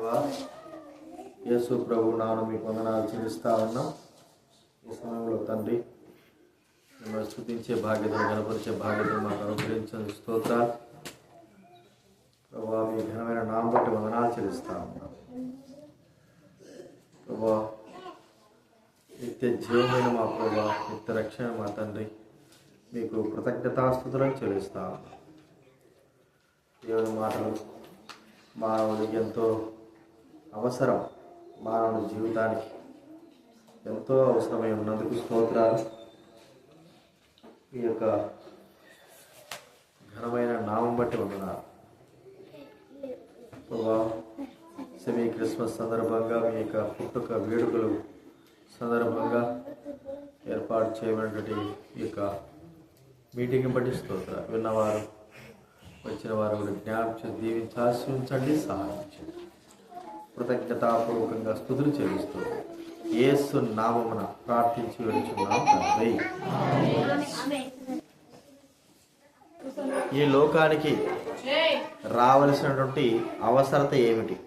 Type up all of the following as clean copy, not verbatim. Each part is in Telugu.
దేవా, యేసు ప్రభు నాను మీకు వందనాలు చెల్లిస్తా ఉన్నాం. ఈ సమయంలో తండ్రి మిమ్మల్ని స్తుతించే బాధ్యతను కనపరిచే బాధ్యతను మాకు అనుగ్రహించిన స్తోత్రాలు ప్రభా. మీ ఘనమైన నామం బట్టి వందనాలు చెల్లిస్తా ఉన్నాం ప్రభా. నిత్య జీవమైన మా ప్రభా, నిత్య రక్షణ మా తండ్రి, మీకు కృతజ్ఞతాస్తుతులను చెల్లిస్తా ఉన్నాం. దేవుని మాటలు మానవుడికి ఎంతో అవసరం, మానవుడి జీవితానికి ఎంతో అవసరమై ఉన్నందుకు స్తోత్రాలు. మీ యొక్క ఘనమైన నామం బట్టి వందనాలు ప్రభా. సెమీ క్రిస్మస్ సందర్భంగా మీ యొక్క పుట్టుక వేడుకలు సందర్భంగా ఏర్పాటు చేయబడినటువంటి ఈ యొక్క మీటింగ్ బట్టి స్తోత్రాలు. విన్నవారు వచ్చిన వారు జ్ఞాపకం దీవించి ఆశీర్వదించండి, సహాయించండి. కృతజ్ఞతాపూర్వకంగా స్తుతులు చెల్లిస్తూ యేసు నామమున ప్రార్థించి వెళుచున్నాం తండ్రి. ఈ లోకానికి రావలసినటువంటి అవసరత ఏమిటి,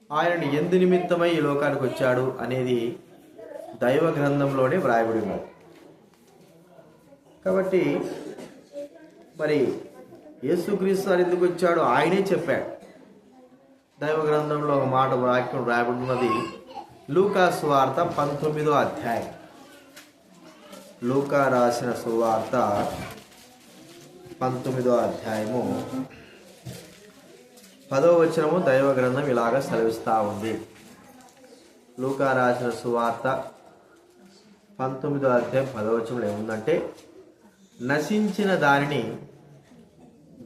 ఆయనను ఎందు నిమిత్తమై ఈ లోకానికి వచ్చాడు అనేది దైవ గ్రంథంలోనే వ్రాయబడి ఉన్నది. కాబట్టి మరి యేసుక్రీస్తు వారు ఎందుకు వచ్చాడు ఆయనే చెప్పాడు. దైవ గ్రంథంలో ఒక మాట వాక్యం రాయబడి ఉన్నది. లూకా సువార్త 19వ అధ్యాయం. లూకా రాసిన సువార్త 19వ అధ్యాయము 10వ వచనము దైవ గ్రంథం ఇలాగ సెలవిస్తూ ఉంది. లూకా రాసిన సువార్త 19వ అధ్యాయం 10వ వచనంలో ఏముందంటే, నశించిన దానిని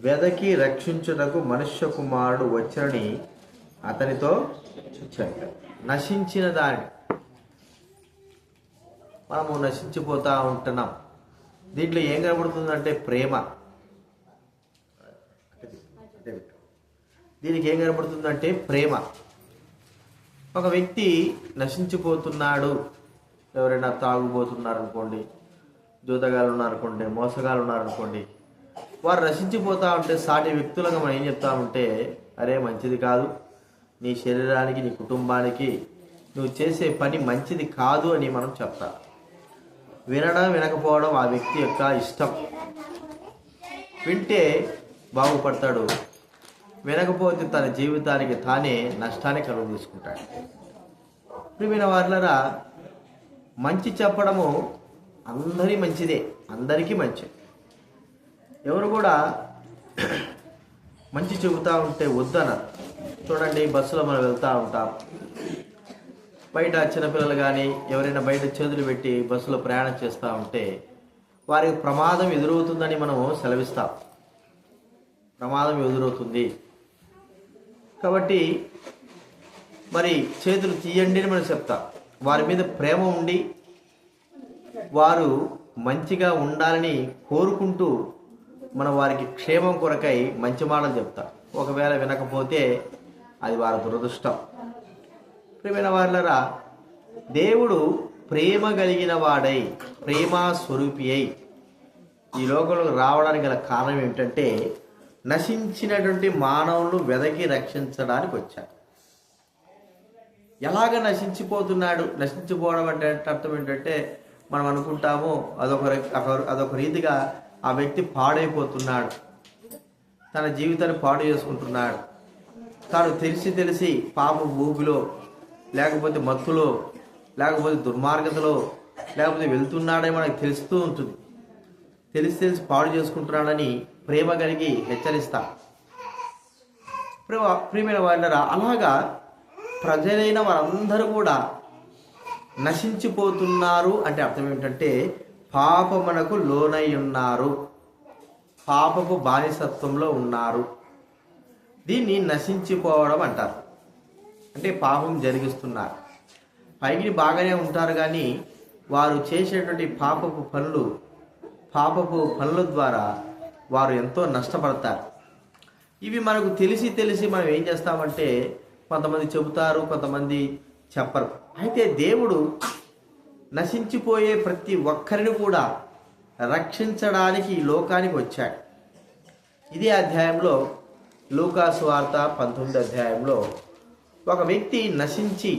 వెదకి రక్షించుటకు మనుష్య కుమారుడు వచ్చని అతనితో చెప్పాడు. నశించిన దానిని, మనము నశించిపోతూ ఉంటున్నాం. దీంట్లో ఏం కనబడుతుందంటే ప్రేమ. దీనికి ఏం కనబడుతుందంటే ప్రేమ. ఒక వ్యక్తి నశించిపోతున్నాడు, ఎవరైనా తాగుబోతున్నారు అనుకోండి, జూతగాళ్ళు ఉన్నారనుకోండి, మోసగాళ్ళు ఉన్నారనుకోండి, వారు నశించిపోతూ ఉంటే సాటి వ్యక్తులుగా మనం ఏం చెప్తామంటే, అరే మంచిది కాదు, నీ శరీరానికి నీ కుటుంబానికి నువ్వు చేసే పని మంచిది కాదు అని మనం చెప్తాం. వినడం వినకపోవడం ఆ వ్యక్తి యొక్క ఇష్టం. వింటే బాగుపడతాడు, వినకపోతే తన జీవితానికి తానే నష్టాన్ని కలుగు తీసుకుంటాడు. ప్రియమైన వారులారా, మంచి చెప్పడము అందరి మంచిదే, అందరికీ మంచి. ఎవరు కూడా మంచి చెబుతూ ఉంటే వద్దన్నారు. చూడండి, బస్సులో మనం వెళ్తూ ఉంటాం, బయట చిన్నపిల్లలు కానీ ఎవరైనా బయట చేతులు పెట్టి బస్సులో ప్రయాణం చేస్తూ ఉంటే వారికి ప్రమాదం ఎదురవుతుందని మనము సెలవిస్తాం. ప్రమాదం ఎదురవుతుంది కాబట్టి మరి చేతులు తీయండి అని మనం చెప్తాం. వారి మీద ప్రేమ ఉండి వారు మంచిగా ఉండాలని కోరుకుంటూ మనం వారికి క్షేమం కొరకై మంచి మాటలు చెప్తాం. ఒకవేళ వినకపోతే అది వారి దురదృష్టం. ప్రియమైన వారులారా, దేవుడు ప్రేమ కలిగిన వాడై, ప్రేమ స్వరూపి అయి ఈ లోకంలో రావడానికి గల కారణం ఏమిటంటే, నశించినటువంటి మానవులను వెదకి రక్షించడానికి వచ్చాడు. ఎలాగ నశించిపోతున్నాడు? నశించిపోవడం అంటే అర్థం ఏంటంటే, మనం అనుకుంటాము అదొక రీతిగా ఆ వ్యక్తి పాడైపోతున్నాడు, తన జీవితాన్ని పాడు చేసుకుంటున్నాడు, తాను తెలిసి పాప ఊబిలో లేకపోతే మత్తులో లేకపోతే దుర్మార్గతలో లేకపోతే వెళ్తున్నాడని మనకు తెలుస్తూ ఉంటుంది. తెలిసి పాడు చేసుకుంటున్నాడని ప్రేమ కలిగి హెచ్చరిస్తా. ప్రియమైన వాళ్ళరా, అలాగా ప్రజలైన వారందరూ కూడా నశించిపోతున్నారు అంటే అర్థం ఏమిటంటే, పాపమునకు లోనై ఉన్నారు, పాపపు బానిసత్వంలో ఉన్నారు. దీన్ని నశించిపోవడం అంటారు. అంటే పాపం జరిగిస్తున్నారు. పైకి బాగానే ఉంటారు కానీ వారు చేసేటువంటి పాపపు పనుల ద్వారా వారు ఎంతో నష్టపడతారు. ఇవి మనకు తెలిసి మనం ఏం చేస్తామంటే, కొంతమంది చెబుతారు, కొంతమంది చెప్పరు. అయితే దేవుడు నశించిపోయే ప్రతి ఒక్కరిని కూడా రక్షించడానికి ఈ లోకానికి వచ్చాడు. ఇదే అధ్యాయంలో లూకాసు వార్త 19వ అధ్యాయంలో ఒక వ్యక్తి నశించి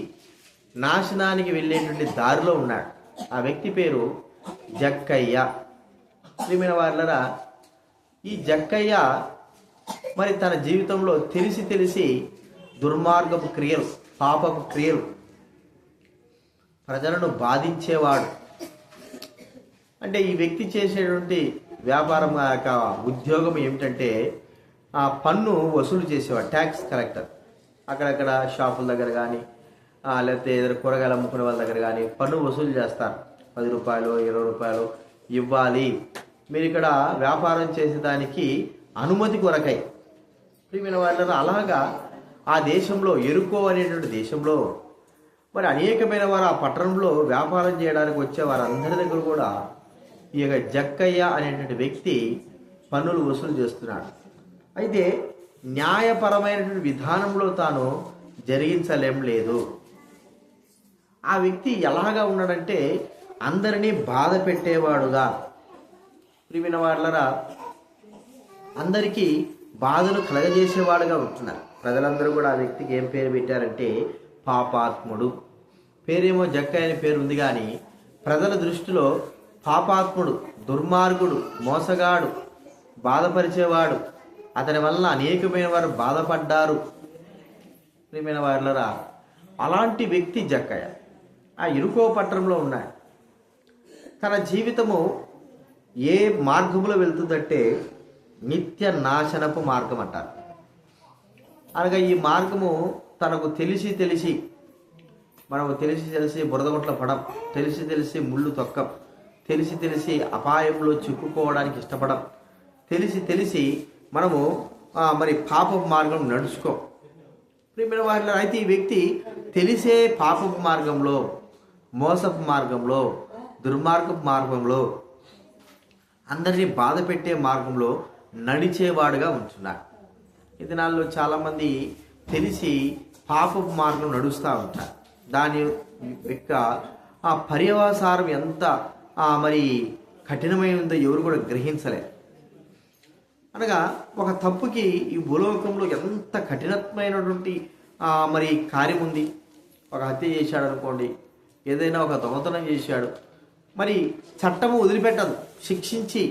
నాశనానికి వెళ్ళేటువంటి దారిలో ఉన్నాడు. ఆ వ్యక్తి పేరు జక్కయ్య. ప్రియమైన వారలారా, ఈ జక్కయ్య మరి తన జీవితంలో తెలిసి దుర్మార్గపు క్రియలు, పాపపు క్రియలు, ప్రజలను బాధించేవాడు. అంటే ఈ వ్యక్తి చేసేటువంటి వ్యాపారం యొక్క ఉద్యోగం ఏమిటంటే ఆ పన్ను వసూలు చేసేవాడు, ట్యాక్స్ కలెక్టర్. అక్కడక్కడ షాపుల దగ్గర కానీ లేకపోతే ఏదైనా కూరగాయలు అమ్ముకునే వాళ్ళ దగ్గర కానీ పన్ను వసూలు చేస్తారు. 10 రూపాయలు 20 రూపాయలు ఇవ్వాలి మీరు ఇక్కడ వ్యాపారం చేసేదానికి అనుమతి కొరకై. ప్రియమైన వాళ్ళ అలాగా ఆ దేశంలో, ఎరుకో అనేటువంటి దేశంలో మరి అనేకమైన వారు ఆ పట్టణంలో వ్యాపారం చేయడానికి వచ్చే వారందరి దగ్గర కూడా ఈ యొక్క జక్కయ్య అనేటువంటి వ్యక్తి పన్నులు వసూలు చేస్తున్నాడు. అయితే న్యాయపరమైనటువంటి విధానంలో తాను జరిగించలేం లేదు. ఆ వ్యక్తి ఎలాగా ఉన్నాడంటే అందరినీ బాధ పెట్టేవాడుగా. ప్రియమైన వాళ్ళరా, అందరికీ బాధలు కలగజేసేవాడుగా ఉంటున్నారు. ప్రజలందరూ కూడా ఆ వ్యక్తికి ఏం పేరు పెట్టారంటే పాపాత్ముడు. పేరేమో జక్కయ్య అనే పేరు ఉంది, కానీ ప్రజల దృష్టిలో పాపాత్ముడు, దుర్మార్గుడు, మోసగాడు, బాధపరిచేవాడు, అతని వల్ల అనేకమైన వారు బాధపడ్డారు. ప్రియమైన వారులరా, అలాంటి వ్యక్తి జక్కయ్య ఆ ఇరుకో పట్టణంలో ఉన్నాడు. తన జీవితము ఏ మార్గంలో వెళ్తుందంటే నిత్య నాశనపు మార్గం అంటారు. అనగా ఈ మార్గము తనకు తెలిసి మనకు తెలిసి బురదగుంట్ల పడం, తెలిసి ముళ్ళు తొక్కం, తెలిసి అపాయంలో చిక్కుకోవడానికి ఇష్టపడం, తెలిసి మనము మరి పాపపు మార్గం నడుచుకోం. ప్రియమైన వారిలో అయితే ఈ వ్యక్తి తెలిసే పాపపు మార్గంలో, మోసపు మార్గంలో, దుర్మార్గపు మార్గంలో, అందరినీ బాధ పెట్టే మార్గంలో నడిచేవాడుగా ఉంటున్నాడు. ఈ దినాల్లో చాలామంది తెలిసి పాపపు మార్గం నడుస్తూ ఉంటారు. దాని యొక్క ఆ పర్యవసారం ఎంత మరి కఠినమైనదో ఎవరు కూడా గ్రహించలేరు. అనగా ఒక తప్పుకి ఈ భూలోకంలో ఎంత కఠినమైనటువంటి మరి కార్యం ఉంది. ఒక హత్య చేశాడు అనుకోండి, ఏదైనా ఒక దొంగతనం చేశాడు, మరి చట్టము వదిలిపెట్టదు, శిక్షించి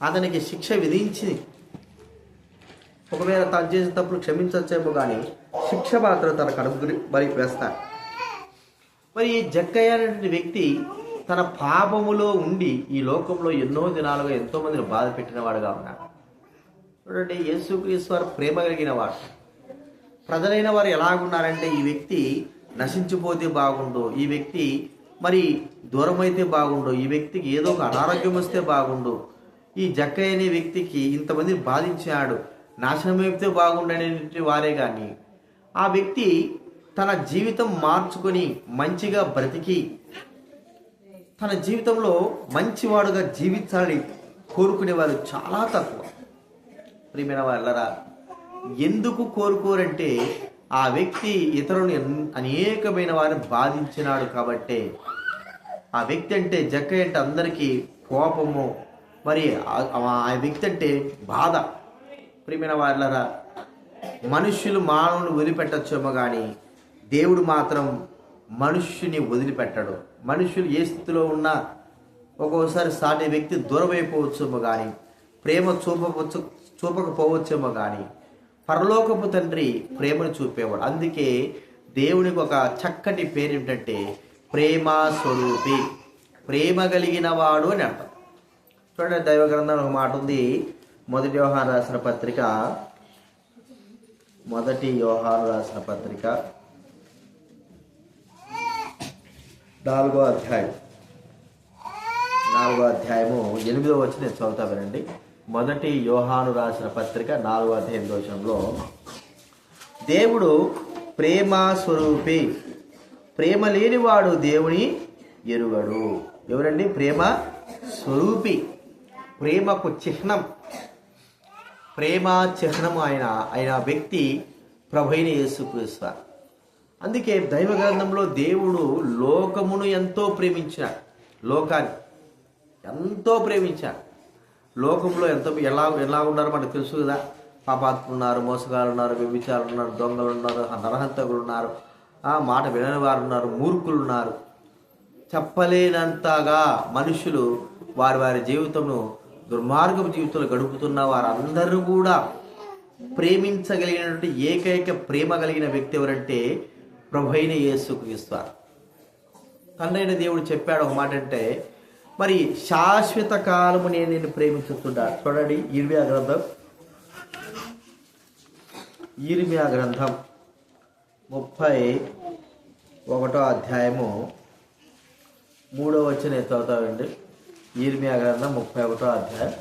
అతనికి శిక్ష విధించి, ఒకవేళ తను చేసిన తప్పులు క్షమించచ్చేమో కానీ శిక్ష మాత్రం తన కడుపు మరి వేస్తాడు. మరి ఈ జక్కయ్య అనేటువంటి వ్యక్తి తన పాపములో ఉండి ఈ లోకంలో ఎన్నో దినాలుగా ఎంతో మందిని బాధ పెట్టిన వాడుగా ఉన్నాడు. చూడండి, యేసుక్రీస్తు వారు ప్రేమ కలిగిన వాడు. ప్రజలైన వారు ఎలాగున్నారంటే ఈ వ్యక్తి నశించిపోతే బాగుండు, ఈ వ్యక్తి మరి దూరం అయితే బాగుండు, ఈ వ్యక్తికి ఏదో ఒక అనారోగ్యం వస్తే బాగుండు, ఈ జక్కయ్య అనే వ్యక్తికి ఇంతమందిని బాధించాడు, నాశనం అయిపోతే బాగుండనే వారే. కానీ ఆ వ్యక్తి తన జీవితం మార్చుకొని మంచిగా బ్రతికి తన జీవితంలో మంచివాడుగా జీవించాలని కోరుకునేవారు చాలా తక్కువ. ప్రియమైన వాళ్ళరా, ఎందుకు కోరుకోరంటే ఆ వ్యక్తి ఇతరులను అనేకమైన వారిని బాధించినాడు కాబట్టే. ఆ వ్యక్తి అంటే జక్కయ్య అంటే అందరికీ కోపము, మరి ఆ వ్యక్తి అంటే బాధ. ప్రియమైన వాళ్ళరా, మనుష్యులు మానవుని వదిలిపెట్టచ్చేమో కానీ దేవుడు మాత్రం మనుష్యుని వదిలిపెట్టడు. మనుషులు ఏ స్థితిలో ఉన్నా ఒక్కోసారి సాటి వ్యక్తి దూరం అయిపోవచ్చేమో కానీ, ప్రేమ చూపకపోవచ్చేమో కానీ పరలోకపు తండ్రి ప్రేమను చూపేవాడు. అందుకే దేవునికి ఒక చక్కటి పేరు ఏమిటంటే ప్రేమ స్వరూపి, ప్రేమ కలిగిన వాడు అని అర్థం. చూడండి, దైవ గ్రంథంలో ఒక మాట ఉంది. మొదటి యోహాను రాసిన పత్రిక 4వ అధ్యాయము 8వ వచనం నేను చదువుతా వినండి. మొదటి యోహాను రాసిన పత్రిక 4వ అధ్యాయం 8వ వచనంలో, దేవుడు ప్రేమ స్వరూపి, ప్రేమ లేనివాడు దేవుని ఎరుగడు. ఎవరండి? ప్రేమ స్వరూపి, ప్రేమకు చిహ్నం, ప్రేమ చిహ్నము ఆయన వ్యక్తి ప్రభువైన యేసుక్రీస్తు. అందుకే దైవ గ్రంథంలో దేవుడు లోకమును ఎంతో ప్రేమించాడు, లోకాన్ని ఎంతో ప్రేమించాడు. లోకంలో ఎలా ఉన్నారో మనకు తెలుసు కదా. పాపాత్ములు ఉన్నారు, మోసగాళ్ళు ఉన్నారు, వ్యభిచారులు ఉన్నారు, దొంగలు ఉన్నారు, నరహంతకులు ఉన్నారు, మాట వినని వారు ఉన్నారు, మూర్ఖులు ఉన్నారు. చెప్పలేనంతగా మనుషులు వారి వారి జీవితంలో దుర్మార్గపు జీవితంలో గడుపుతున్న వారందరూ కూడా ప్రేమించగలిగినటువంటి ఏకైక ప్రేమ కలిగిన వ్యక్తి ఎవరంటే ప్రభువైన యేసుక్రీస్తు వారు. తండ్రి అయిన దేవుడు చెప్పాడు ఒక మాట అంటే, మరి శాశ్వత కాలము నేను నిన్ను ప్రేమించుతున్నా. చూడండి, ఇర్మియా గ్రంథం 31వ అధ్యాయము 3వ వచనం చదువుతామండి. ఇర్మియా గ్రంథం 31వ అధ్యాయం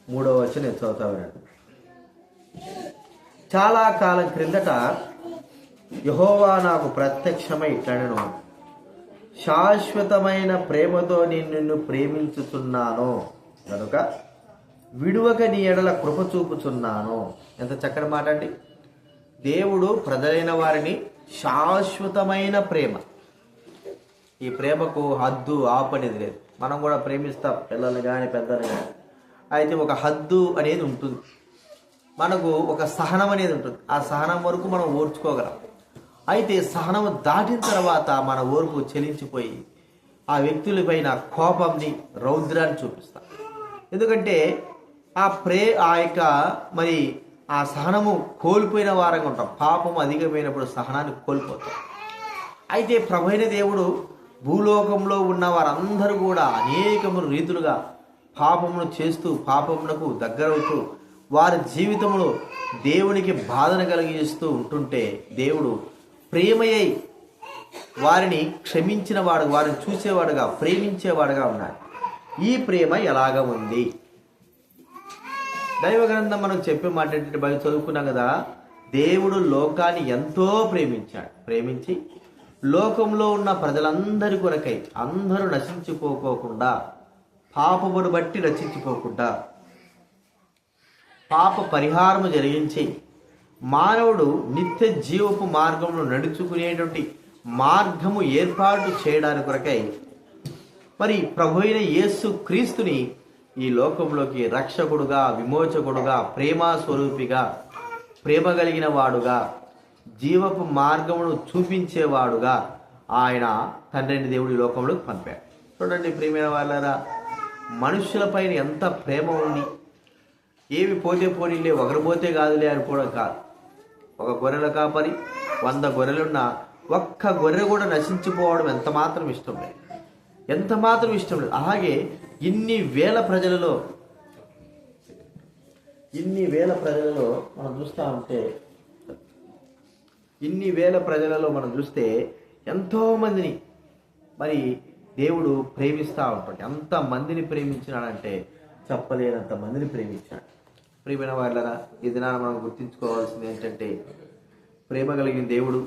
3వ వచనం చదువుతామండి. చాలా కాలం క్రిందట యెహోవా నాకు ప్రత్యక్షమై ఇట్లనెను, శాశ్వతమైన ప్రేమతో నిన్ను ప్రేమించుతున్నాను కనుక విడువక నీ ఎడల కృప చూపుచున్నాను. ఎంత చక్కటి మాట అండి. దేవుడు ప్రజలైన వారిని శాశ్వతమైన ప్రేమ, ఈ ప్రేమకు హద్దు ఆపనేది లేదు. మనం కూడా ప్రేమిస్తాం, పిల్లల్ని కానీ పెద్దల్ని కానీ. అయితే ఒక హద్దు అనేది ఉంటుంది, మనకు ఒక సహనం అనేది ఉంటుంది. ఆ సహనం వరకు మనం ఓర్చుకోగలం. అయితే సహనము దాటిన తర్వాత మన ఓర్పు చెలించిపోయి ఆ వ్యక్తులపైన కోపంని, రౌద్రాన్ని చూపిస్తాం. ఎందుకంటే ఆ యొక్క మరి ఆ సహనము కోల్పోయిన వారంగా ఉంటాం. పాపం అధికమైనప్పుడు సహనాన్ని కోల్పోతాం. అయితే ప్రభువైన దేవుడు భూలోకంలో ఉన్న వారందరూ కూడా అనేకములు రీతులుగా పాపమును చేస్తూ పాపమునకు దగ్గరవుతూ వారి జీవితంలో దేవునికి బాధను కలిగిస్తూ ఉంటుంటే దేవుడు ప్రేమయ్యి వారిని క్షమించిన వాడు, వారిని చూసేవాడుగా, ప్రేమించేవాడుగా ఉన్నాడు. ఈ ప్రేమ ఎలాగ ఉంది? దైవ గ్రంథం మనం చెప్పే మాట ఏంటంటే, బయట చదువుకున్నాం కదా, దేవుడు లోకాన్ని ఎంతో ప్రేమించాడు. ప్రేమించి లోకంలో ఉన్న ప్రజలందరి కొరకై అందరూ నశించిపోకోకుండా, పాపమును బట్టి నశించిపోకుండా పాప పరిహారము జరిగించి మానవుడు నిత్య జీవపు మార్గంలో నడుచుకునేటువంటి మార్గము ఏర్పాటు చేయడానికి కొరకై మరి ప్రభువైన యేసు క్రీస్తుని ఈ లోకంలోకి రక్షకుడుగా, విమోచకుడుగా, ప్రేమా స్వరూపిగా, ప్రేమ కలిగిన వాడుగా, జీవపు మార్గమును చూపించేవాడుగా ఆయన తండ్రిని దేవుడి లోకంలోకి పంపాడు. చూడండి ప్రియమైన వాళ్ళారా, మనుషులపైన ఎంత ప్రేమ ఉంది. ఏవి పోతే పోనీలే, ఒకరు పోతే కాదులే అనుకోవడం కాదు. ఒక గొర్రెల కాపరి 100 గొర్రెలున్నా ఒక్క గొర్రె కూడా నశించిపోవడం ఎంత మాత్రం ఇష్టం లేదు, ఎంత మాత్రం ఇష్టం లేదు. అలాగే ఇన్ని వేల ప్రజలలో మనం చూస్తూ ఉంటే, ఇన్ని వేల ప్రజలలో మనం చూస్తే ఎంతోమందిని మరి దేవుడు ప్రేమిస్తూ ఉంటాడు. ఎంత మందిని ప్రేమించినాడంటే చెప్పలేనంత మందిని ప్రేమించాడు. ప్రియమైన వాళ్ళరా, ఈ దినాన మనం గుర్తించుకోవాల్సింది ఏంటంటే, ప్రేమ కలిగిన దేవుడు,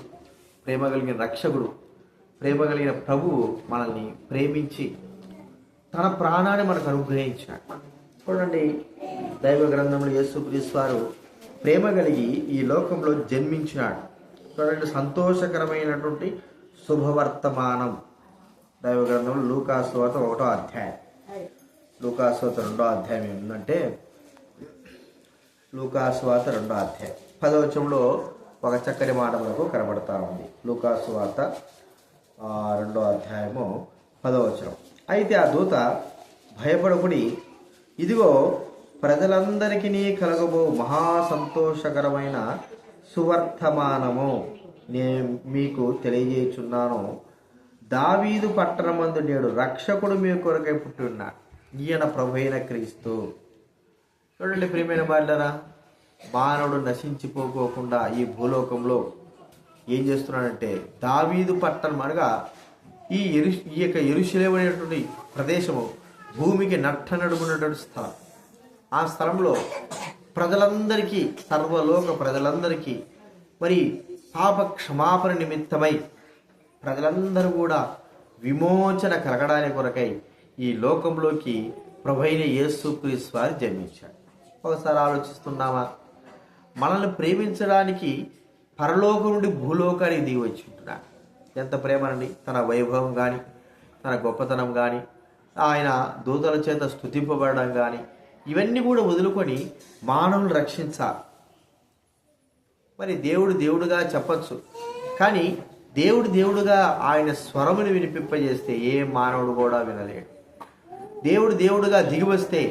ప్రేమ కలిగిన రక్షకుడు, ప్రేమ కలిగిన ప్రభువు మనల్ని ప్రేమించి తన ప్రాణాన్ని మనకు అనుగ్రహించాడు. చూడండి, దైవ గ్రంథంలో యేసుక్రీస్తు వారు ప్రేమ కలిగి ఈ లోకంలో జన్మించినాడు. చూడండి, సంతోషకరమైనటువంటి శుభవర్తమానం. దైవ గ్రంథంలో లూకాసు వార్త 1వ అధ్యాయం, లూకాసు వార్త 2వ అధ్యాయం ఏమిటంటే, లూకాసు వార్త 2వ అధ్యాయం 10వ వచనంలో ఒక చక్కటి మాట మనకు కనబడతా ఉంది. లూకాసు వార్త 2వ అధ్యాయము 10వ వచనం. అయితే ఆ దూత భయపడకుడి, ఇదిగో ప్రజలందరికీ కలగబో మహా సంతోషకరమైన సువర్తమానము నేను మీకు తెలియజేయుచున్నాను. దావీదు పట్టణమందు నేడు రక్షకుడు మీ కొరకై పుట్టి ఉన్నాడు, ఈయన ప్రభువైన క్రీస్తు. చూడండి ప్రియమైన బాలురా, మానవుడు నశించిపోకోకుండా ఈ భూలోకంలో ఏం చేస్తున్నాడంటే, దావీదు పట్టణం అనగా ఈ యొక్క యెరూషలేము అనేటువంటి ప్రదేశము భూమికి నట్టనడుమున్నటువంటి స్థలం. ఆ స్థలంలో ప్రజలందరికీ, సర్వలోక ప్రజలందరికీ మరి పాప క్షమాపణ నిమిత్తమై ప్రజలందరూ కూడా విమోచన కలగడానికి కొరకై ఈ లోకంలోకి ప్రభువైన యేసుక్రీస్తు వారు జన్మించాడు. ఒకసారి ఆలోచిస్తున్నామా? మనల్ని ప్రేమించడానికి పరలోకం నుండి భూలోకానికి దిగి వచ్చి ఉంటున్నాడు. ఎంత ప్రేమనండి! తన వైభవం కానీ, తన గొప్పతనం కానీ, ఆయన దూతల చేత స్తుతింపబడడం కానీ, ఇవన్నీ కూడా వదులుకొని మానవులను రక్షించాలి. మరి దేవుడు దేవుడుగా చెప్పచ్చు, కానీ దేవుడుగా ఆయన స్వరముని వినిపింపజేస్తే ఏ మానవుడు కూడా వినలేడు. దేవుడుగా దిగివస్తే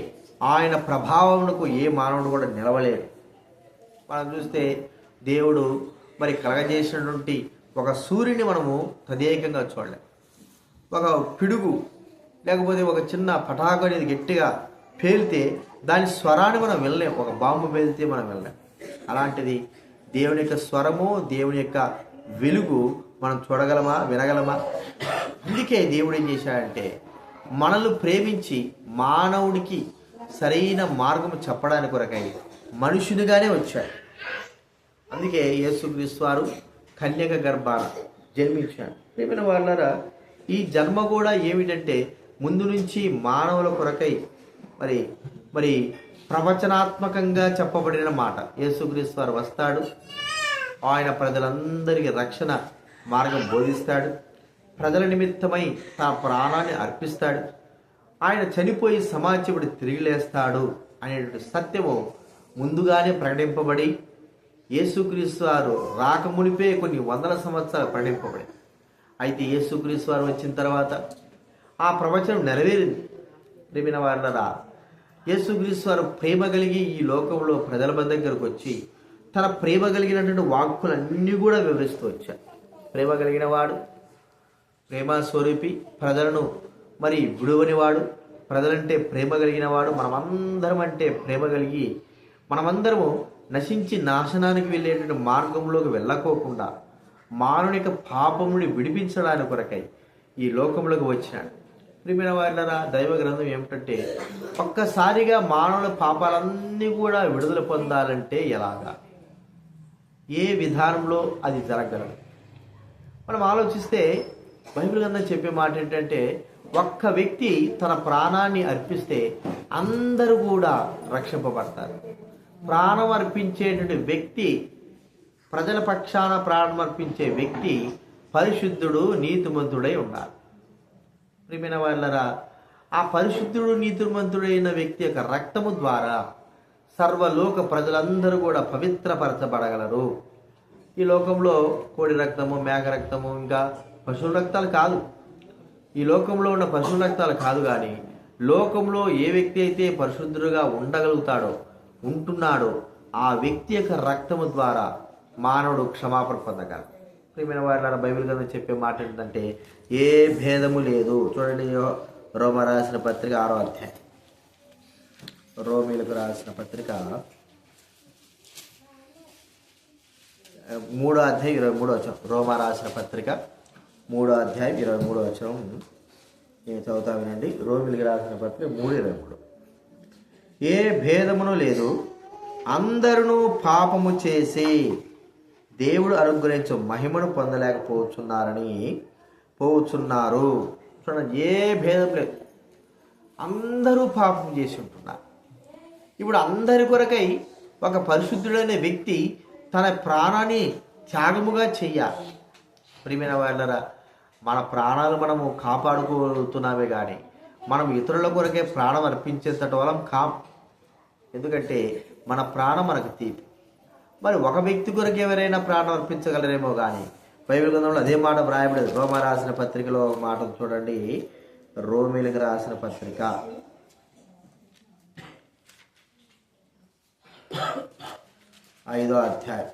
ఆయన ప్రభావమునకు ఏ మానవుడు కూడా నిలవలేడు. మనం చూస్తే దేవుడు మరి కలగజేసినటువంటి ఒక సూర్యుని మనము తదేకంగా చూడలేం. ఒక పిడుగు లేకపోతే ఒక చిన్న పటాకు అనేది గట్టిగా పేలితే దాని స్వరాన్ని మనం వినలేం. ఒక బాంబు పేలితే మనం వినలేం. అలాంటిది దేవుని యొక్క స్వరము, దేవుని యొక్క వెలుగు మనం చూడగలమా, వినగలమా? అందుకే దేవుడు ఏం చేశాడంటే మనల్ని ప్రేమించి మానవుడికి సరైన మార్గము చెప్పడానికి కొరకై మనుషునిగానే వచ్చాడు. అందుకే యేసుక్రీస్తు వారు కన్యక గర్భాన జన్మించాడు. ప్రియమైన వాళ్ళారా, ఈ జన్మ కూడా ఏమిటంటే ముందు నుంచి మానవుల కొరకై మరి ప్రవచనాత్మకంగా చెప్పబడిన మాట. యేసుక్రీస్తు వారు వస్తాడు, ఆయన ప్రజలందరికీ రక్షణ మార్గం బోధిస్తాడు, ప్రజల నిమిత్తమై తన ప్రాణాన్ని అర్పిస్తాడు, ఆయన చనిపోయి సమాజముడు తిరిగి లేస్తాడు అనేటువంటి సత్యము ముందుగానే ప్రకటింపబడి యేసుక్రీస్తు వారు రాకమునిపే కొన్ని వందల సంవత్సరాలు ప్రకటింపబడి, అయితే యేసుక్రీస్తు వారు వచ్చిన తర్వాత ఆ ప్రవచనం నెరవేరింది. ప్రియమైన వాళ్ళరా, యేసుక్రీస్తు వారు ప్రేమ కలిగి ఈ లోకంలో ప్రజల దగ్గరకు వచ్చి తన ప్రేమ కలిగినటువంటి వాక్కులన్నీ కూడా వివరిస్తూ వచ్చాడు. ప్రేమ కలిగిన వాడు, ప్రేమ స్వరూపి, ప్రజలను మరి విడువని వాడు, ప్రజలంటే ప్రేమ కలిగిన వాడు, మనమందరం అంటే ప్రేమ కలిగి మనమందరము నశించి నాశనానికి వెళ్ళేటువంటి మార్గంలోకి వెళ్ళకోకుండా మానవునిక పాపముని విడిపించడానికి కొరకై ఈ లోకంలోకి వచ్చినాడు. ప్రియమైన వాళ్ళరా, దైవ గ్రంథం ఏమిటంటే ఒక్కసారిగా మానవుల పాపాలన్నీ కూడా విడుదల పొందాలంటే ఎలాగా, ఏ విధానంలో అది జరగగలదు? మనం ఆలోచిస్తే బైబిల్ గ్రంథం చెప్పే మాట ఏంటంటే ఒక్క వ్యక్తి తన ప్రాణాన్ని అర్పిస్తే అందరూ కూడా రక్షింపబడతారు. ప్రాణం అర్పించేటువంటి వ్యక్తి, ప్రజల పక్షాన ప్రాణం అర్పించే వ్యక్తి పరిశుద్ధుడు, నీతిమంతుడై ఉండాలి. ప్రియమైన వాళ్ళరా, ఆ పరిశుద్ధుడు, నీతిమంతుడైన వ్యక్తి యొక్క రక్తము ద్వారా సర్వలోక ప్రజలందరూ కూడా పవిత్రపరచబడగలరు. ఈ లోకంలో కోడి రక్తము, మేక రక్తము, ఇంకా పశువుల రక్తాలు కాదు, ఈ లోకంలో ఉన్న పశువుల రక్తాలు కాదు, కానీ లోకంలో ఏ వ్యక్తి అయితే పరిశుద్ధుడుగా ఉండగలుగుతాడో, ఉంటున్నాడో ఆ వ్యక్తి యొక్క రక్తము ద్వారా మానవుడు క్షమాపణ పొందగలడు. ప్రియమైన వాళ్ళ బైబిల్ గ్రంథం చెప్పే మాట ఏంటంటే ఏ భేదము లేదు. చూడండి, రోమ రాసిన పత్రిక 6వ అధ్యాయం, రోమీలకు రాసిన పత్రిక 3వ అధ్యాయం 23వ వచనం. రోమ రాసిన పత్రిక 3వ అధ్యాయం 23వ వచనం నేను చదువుతా వినండి. రోమీలకు రాసిన పత్రిక 3:23. ఏ భేదమును లేదు, అందరూ పాపము చేసి దేవుడు అనుగ్రహించు మహిమను పోవచ్చున్నారు. చూడండి, ఏ భేదం లేదు, అందరూ పాపం చేసి ఉంటున్నారు. ఇప్పుడు అందరి కొరకై ఒక పరిశుద్ధుడైన వ్యక్తి తన ప్రాణాన్ని త్యాగముగా చెయ్యాలి. ప్రియమైన వాళ్ళరా, మన ప్రాణాలు మనము కాపాడుకోగలుగుతున్నామే కానీ మనం ఇతరుల కొరకే ప్రాణం అర్పించేంతటి వాళ్ళం కాం. ఎందుకంటే మన ప్రాణం మనకు తీపి. మరి ఒక వ్యక్తి కొరకు ఎవరైనా ప్రాణం అర్పించగలరేమో కానీ బైబిల్ గ్రంథంలో అదే మాట వ్రాయబడేది. రోమ రాసిన పత్రికలో మాట చూడండి, రోమీలకు రాసిన పత్రిక 5వ అధ్యాయం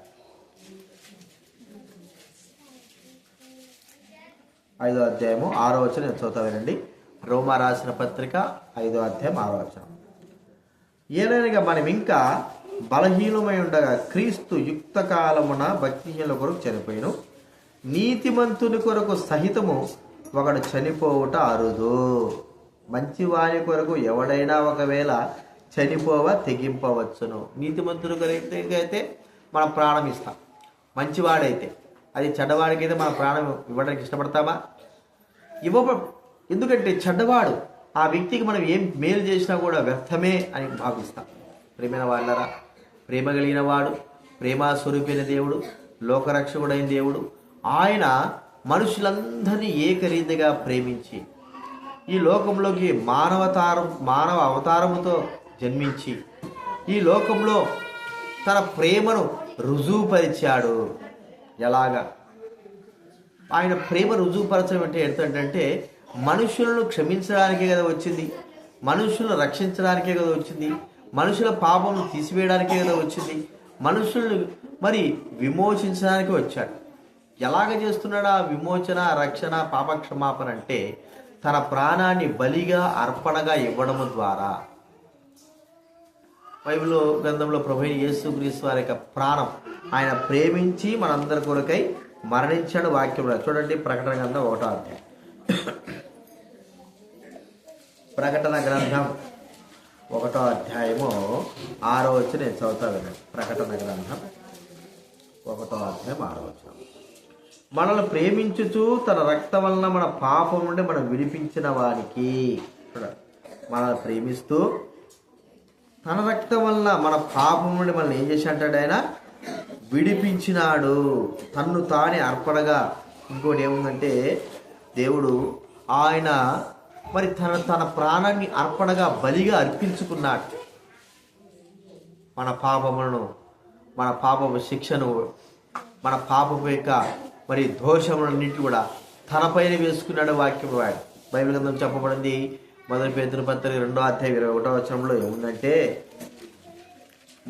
6వ వచనం నేను చదువుతా వినండి. రోమా రాసిన పత్రిక 5వ అధ్యాయం 6వ వచనం. ఏలైనగా మనం ఇంకా బలహీనమై ఉండగా క్రీస్తు యుక్త కాలమున భక్తిహీనుల కొరకు చనిపోయిను, నీతిమంతుని కొరకు సహితము ఒకడు చనిపోవుట అరుదు. మంచివాని కొరకు ఎవడైనా ఒకవేళ తెగింపవచ్చును. నీతిమంతుని కొరకు అయితే మనం ప్రాణం ఇస్తాం, మంచివాడైతే. అది చెడ్డవాడికైతే మన ప్రాణం ఇవ్వడానికి ఇష్టపడతామా? ఎందుకంటే చెడ్డవాడు ఆ వ్యక్తికి మనం ఏం మేలు చేసినా కూడా వ్యర్థమే అని భావిస్తాం. ప్రేమైన వాళ్ళరా, ప్రేమ కలిగిన వాడు, ప్రేమ స్వరూపైన దేవుడు, లోకరక్షకుడైన దేవుడు, ఆయన మనుషులందరినీ ఏకరీతిగా ప్రేమించి ఈ లోకంలోకి మానవ అవతారముతో జన్మించి ఈ లోకంలో తన ప్రేమను రుజువుపరిచాడు. ఎలాగా? ఆయన ప్రేమ రుజువుపరచడం అంటే ఏంటంటే మనుషులను క్షమించడానికే కదా వచ్చింది, మనుషులను రక్షించడానికే కదా వచ్చింది, మనుషుల పాపం తీసివేయడానికే కదా వచ్చింది, మనుషులను మరి విమోచించడానికి వచ్చాడు. ఎలాగ చేస్తున్నాడు ఆ విమోచన, రక్షణ, పాప క్షమాపణ అంటే తన ప్రాణాన్ని బలిగా అర్పణగా ఇవ్వడము ద్వారా. బైబిల్ గ్రంథంలో ప్రభువైన యేసుక్రీస్తు వారి యొక్క ప్రాణం ఆయన ప్రేమించి మనందరి కొరకై మరణించాడు. వాక్యంలో చూడండి, ప్రకటన గ్రంథం 1వ అధ్యాయం. ప్రకటన గ్రంథం 1వ అధ్యాయము 6వ వచనం నేను చదువుతా వినండి. ప్రకటన గ్రంథం 1వ అధ్యాయం 6వ వచనం. మనల్ని ప్రేమించుచు తన రక్తం వలన మన పాపం నుండి మనం విడిపించిన వానికి. మనల్ని ప్రేమిస్తూ తన రక్తం వలన మన పాపం నుండి మనల్ని ఏం చేసి అంటాడు? ఆయన విడిపించినాడు, తన్ను తానే అర్పణగా. ఇంకోటి ఏముందంటే దేవుడు ఆయన మరి తన ప్రాణాన్ని అర్పణగా బలిగా అర్పించుకున్నాడు. మన పాపములను, మన పాపపు శిక్షను, మన పాపపు యొక్క మరి దోషములన్నింటి కూడా తనపైన వేసుకున్నాడు. వాక్యం బైబిల్ గ్రంథం చెప్పబడింది. 1 పేతురు పత్రిక 2వ అధ్యాయం 21వ వచనంలో ఏముందంటే,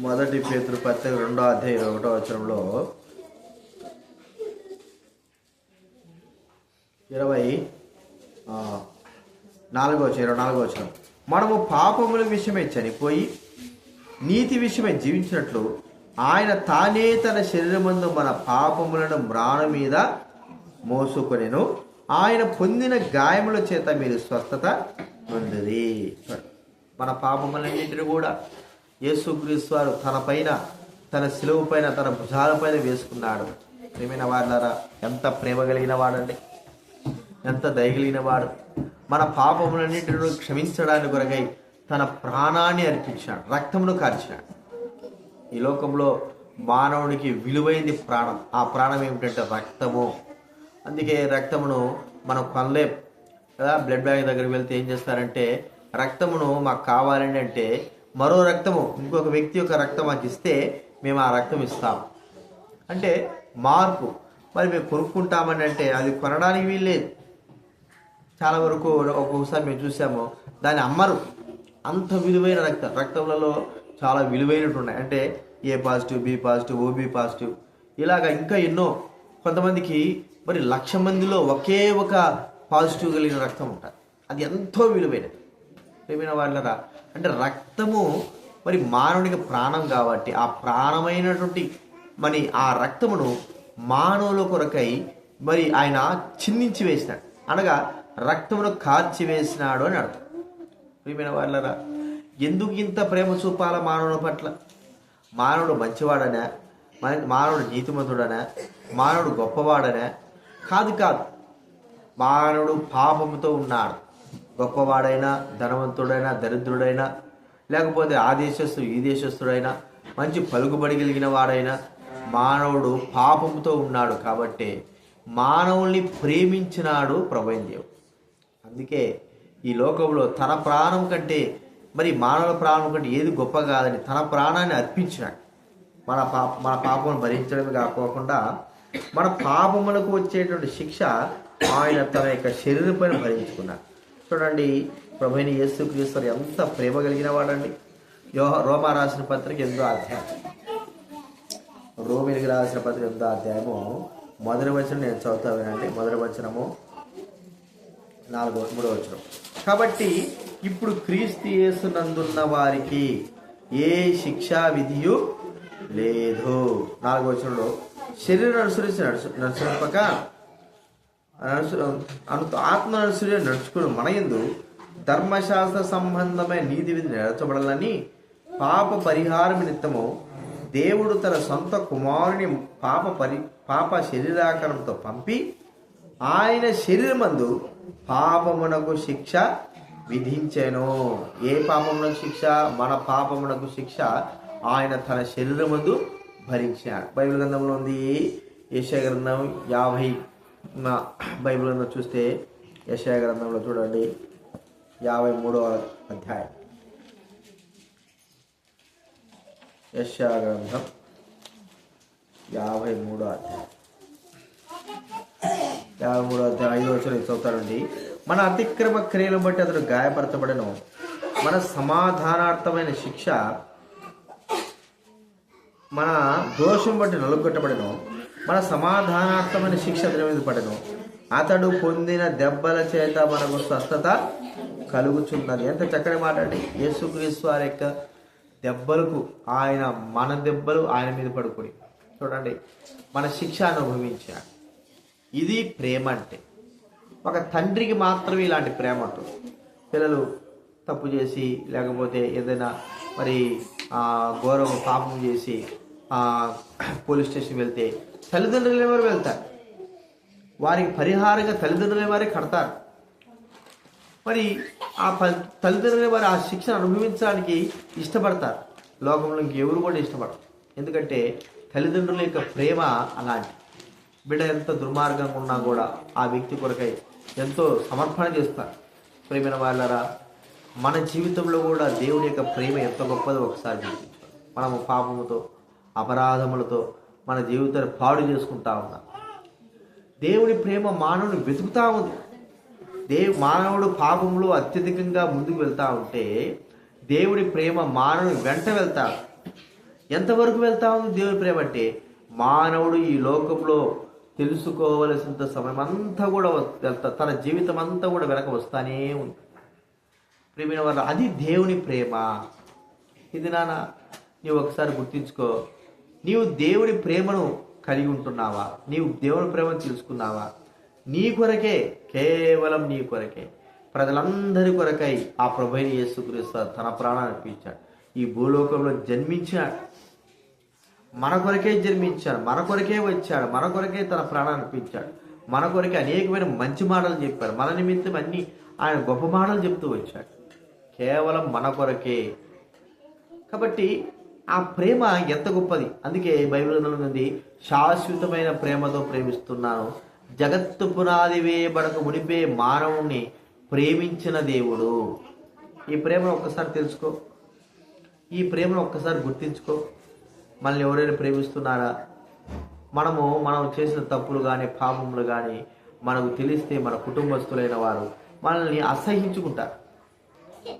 1 పేతురు పత్రిక 2వ అధ్యాయం 21వ వచనంలో 24వ వచనం, మనము పాపముల విషయమై చనిపోయి నీతి విషయమై జీవించినట్లు ఆయన తానే తన శరీరమందు మన పాపములను మ్రాణ మీద మోసుకొనెను, ఆయన పొందిన గాయముల చేత మీరు స్వస్థత పొందిరి. మన పాపములన్నింటిని కూడా యేసుక్రీస్తు వారు తన పైన, తన శిలువ పైన, తన భుజాలపైన వేసుకున్నాడు. ప్రేమైన వాడారా, ఎంత ప్రేమ కలిగిన వాడండి, ఎంత దయగలిగిన వాడు. మన పాపములన్నింటిని క్షమించడానికి కొరకై తన ప్రాణాన్ని అర్పించాడు, రక్తమును కార్చాడు. ఈ లోకంలో మానవునికి విలువైంది ప్రాణం. ఆ ప్రాణం ఏమిటంటే రక్తము. అందుకే రక్తమును మనం కొనలేం కదా. బ్లడ్ బ్యాంక్ దగ్గరికి వెళ్తే ఏం చేస్తారంటే, రక్తమును మాకు కావాలండి అంటే మరో రక్తము, ఇంకొక వ్యక్తి యొక్క రక్తం మాకు ఇస్తే మేము ఆ రక్తం ఇస్తాం అంటే మార్పు. మరి మేము కొనుక్కుంటామని అంటే అది కొనడానికి వీల్లేదు. చాలా వరకు ఒక్కొక్కసారి మేము చూసాము, దాన్ని అమ్మరు. అంత విలువైన రక్తంలో చాలా విలువైనట్టు ఉన్నాయి. అంటే A positive, B positive, O B positive, ఇలాగా ఇంకా ఎన్నో. కొంతమందికి మరి 1,00,000 మందిలో ఒకే ఒక పాజిటివ్ కలిగిన రక్తం ఉంటుంది. అది ఎంతో విలువైనది. ప్రియమైన వాళ్ళరా, అంటే రక్తము మరి మానవునికి ప్రాణం కాబట్టి ఆ ప్రాణమైనటువంటి మరి ఆ రక్తమును మానవుల కొరకై మరి ఆయన చిందించి వేసినాడు, అనగా రక్తమును కార్చి వేసినాడు అని అర్థం. ప్రియమైన వాళ్ళరా, ఎందుకు ఇంత ప్రేమ చూపాల మానవుని పట్ల? మానవుడు మంచివాడనా? మానవుడు నీతిమంతుడనా? మానవుడు గొప్పవాడనా? కాదు. మానవుడు పాపముతో ఉన్నాడు. గొప్పవాడైనా, ధనవంతుడైనా, దరిద్రుడైనా, లేకపోతే ఆ దేశస్థుడు ఈ దేశస్థుడైనా, మంచి పలుకుబడి కలిగిన వాడైనా, మానవుడు పాపముతో ఉన్నాడు. కాబట్టి మానవుల్ని ప్రేమించినాడు ప్రభువైన దేవుడు. అందుకే ఈ లోకంలో తన ప్రాణం కంటే మరి మానవుల ప్రాణం కంటే ఏది గొప్ప కాదని తన ప్రాణాన్ని అర్పించినాడు. మన పాపమును భరించడమే కాకోకుండా మన పాపములకు వచ్చేటువంటి శిక్ష ఆయన తన యొక్క శరీరం పైన భరించుకున్నాడు. చూడండి, ప్రభువైన యేసుక్రీస్తు ఎంత ప్రేమ కలిగిన వాడండి. రోమా రాసిన పత్రిక 8వ అధ్యాయం, రోమిలికి రాసిన పత్రిక 8వ అధ్యాయము 1వ వచనం నేను చదువుతా వినండి. 1వ వచనము 3వ వచనం. కాబట్టి ఇప్పుడు క్రీస్తు యేసునందున్న వారికి ఏ శిక్షా విధియు లేదు. 4వ వచనంలో శరీరం నడుచుపక ఆత్మ అనుసరించి నడుచుకుని మన యందు ధర్మశాస్త్ర సంబంధమైన నీతి విధి నెరచబడాలని పాప పరిహారం నిమిత్తము దేవుడు తన సొంత కుమారుని పాప శరీరాకారంతో పంపి ఆయన శరీరమందు పాపమునకు శిక్ష విధించెను. ఏ పాపమునకు శిక్ష? మన పాపమునకు శిక్ష ఆయన తన శరీరమందు భరించాడు. బైబిల్ గ్రంథంలో ఉంది. యెషయా గ్రంథం 50 బైబిల్ గ్రంథం చూస్తే యెషయా గ్రంథంలో చూడండి 53వ అధ్యాయం. యెషయా గ్రంథం 53వ అధ్యాయం 5వ వచనం చదువుతారండి. మన అతిక్రమ క్రియలను బట్టి అతడు గాయపరచబడను, మన సమాధానార్థమైన శిక్ష మన దోషం బట్టి నలుగొట్టబడను, మన సమాధానార్థమైన శిక్ష అతని మీద పడను, అతడు పొందిన దెబ్బల చేత మనకు స్వస్థత కలుగుచున్నది. ఎంత చక్కని మాట అండి. యేసుక్రీస్తు వారి యొక్క దెబ్బలకు మన దెబ్బలు ఆయన మీద పడుకొని చూడండి మన శిక్ష అనుభవించాడు. ఇది ప్రేమ అంటే. ఒక తండ్రికి మాత్రమే ఇలాంటి ప్రేమ ఉంటుంది. పిల్లలు తప్పు చేసి లేకపోతే ఏదైనా మరి ఘోరం పాపం చేసి పోలీస్ స్టేషన్ వెళ్తే తల్లిదండ్రులు ఎవరు వెళ్తారు, వారికి పరిహారంగా తల్లిదండ్రులే వారే కడతారు. మరి ఆ తల్లిదండ్రులే వారు ఆ శిక్షను అనుభవించడానికి ఇష్టపడతారు. లోకంలో ఇంకెవరు కూడా ఇష్టపడరు. ఎందుకంటే తల్లిదండ్రుల యొక్క ప్రేమ అలాంటి. బిడ్డ ఎంత దుర్మార్గంగా ఉన్నా కూడా ఆ వ్యక్తి కొరకై ఎంతో సమర్పణ చేస్తారు. ప్రేమైన వాళ్ళరా, మన జీవితంలో కూడా దేవుడి యొక్క ప్రేమ ఎంత గొప్పదో ఒకసారి గుర్తించాలి. మనము పాపముతో అపరాధములతో మన జీవితాన్ని పాడు చేసుకుంటా ఉన్నాం. దేవుడి ప్రేమ మానవుని వెతుకుతా ఉంది. మానవుడు పాపంలో అత్యధికంగా ముందుకు వెళ్తా ఉంటే దేవుడి ప్రేమ మానవుని వెంట వెళ్తాడు. ఎంతవరకు వెళ్తా ఉంది దేవుడి ప్రేమ అంటే, మానవుడు ఈ లోకంలో తెలుసుకోవలసినంత సమయం అంతా కూడా తన జీవితం అంతా కూడా వెనక వస్తానే ఉంది. ప్రేమైన వల్ల అది దేవుని ప్రేమ. ఇది నాన్న నీవు ఒకసారి గుర్తించుకో. నీవు దేవుడి ప్రేమను కలిగి ఉంటున్నావా? నీవు దేవుని ప్రేమను తెలుసుకున్నావా? నీ కొరకే, కేవలం నీ కొరకే, ప్రజలందరి కొరకై ఆ ప్రభువైన యేసుక్రీస్తు తన ప్రాణాన్ని అర్పించాడు. ఈ భూలోకంలో జన్మించాడు, మన కొరకే జన్మించాడు, మన కొరకే వచ్చాడు, మన కొరకే తన ప్రాణాన్ని అర్పించాడు, మన కొరకే అనేకమైన మంచి మాటలు చెప్పాడు, మన నిమిత్తం అన్ని ఆయన గొప్ప మాటలు చెప్తూ వచ్చాడు, కేవలం మన కొరకే. కాబట్టి ఆ ప్రేమ ఎంత గొప్పది. అందుకే బైబిల్ ఉంది, శాశ్వతమైన ప్రేమతో ప్రేమిస్తున్నాను, జగత్తు పునాది వేయబడక మునిపే మానవుణ్ణి ప్రేమించిన దేవుడు. ఈ ప్రేమను ఒక్కసారి తెలుసుకో, ఈ ప్రేమను ఒక్కసారి గుర్తించుకో. మనల్ని ఎవరైనా ప్రేమిస్తున్నారా? మనం చేసిన తప్పులు కానీ పాపములు కానీ మనకు తెలిస్తే మన కుటుంబస్తులైన వారు మనల్ని అసహించుకుంటారు.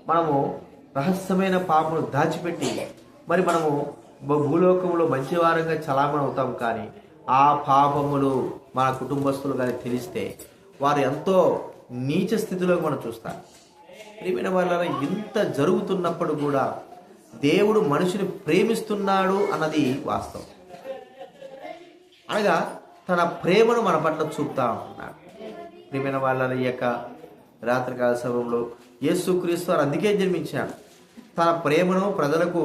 మనము రహస్యమైన పాపను దాచిపెట్టి మరి మనము భూలోకంలో మంచి వారంగా చలామణి అవుతాం. కానీ ఆ పాపములు మన కుటుంబస్తులు కానీ తెలిస్తే వారు ఎంతో నీచ స్థితిలోకి మనం చూస్తారు. ప్రియమైన వాళ్ళ ఇంత జరుగుతున్నప్పుడు కూడా దేవుడు మనిషిని ప్రేమిస్తున్నాడు అన్నది వాస్తవం. అనగా తన ప్రేమను మన పట్ల చూపుతా ఉంటున్నాడు. ప్రియమైన వాళ్ళ ఈ యొక్క రాత్రికాల సమయంలో యేసుక్రీస్తు వారు అందుకే జన్మించాడు. తన ప్రేమను ప్రజలకు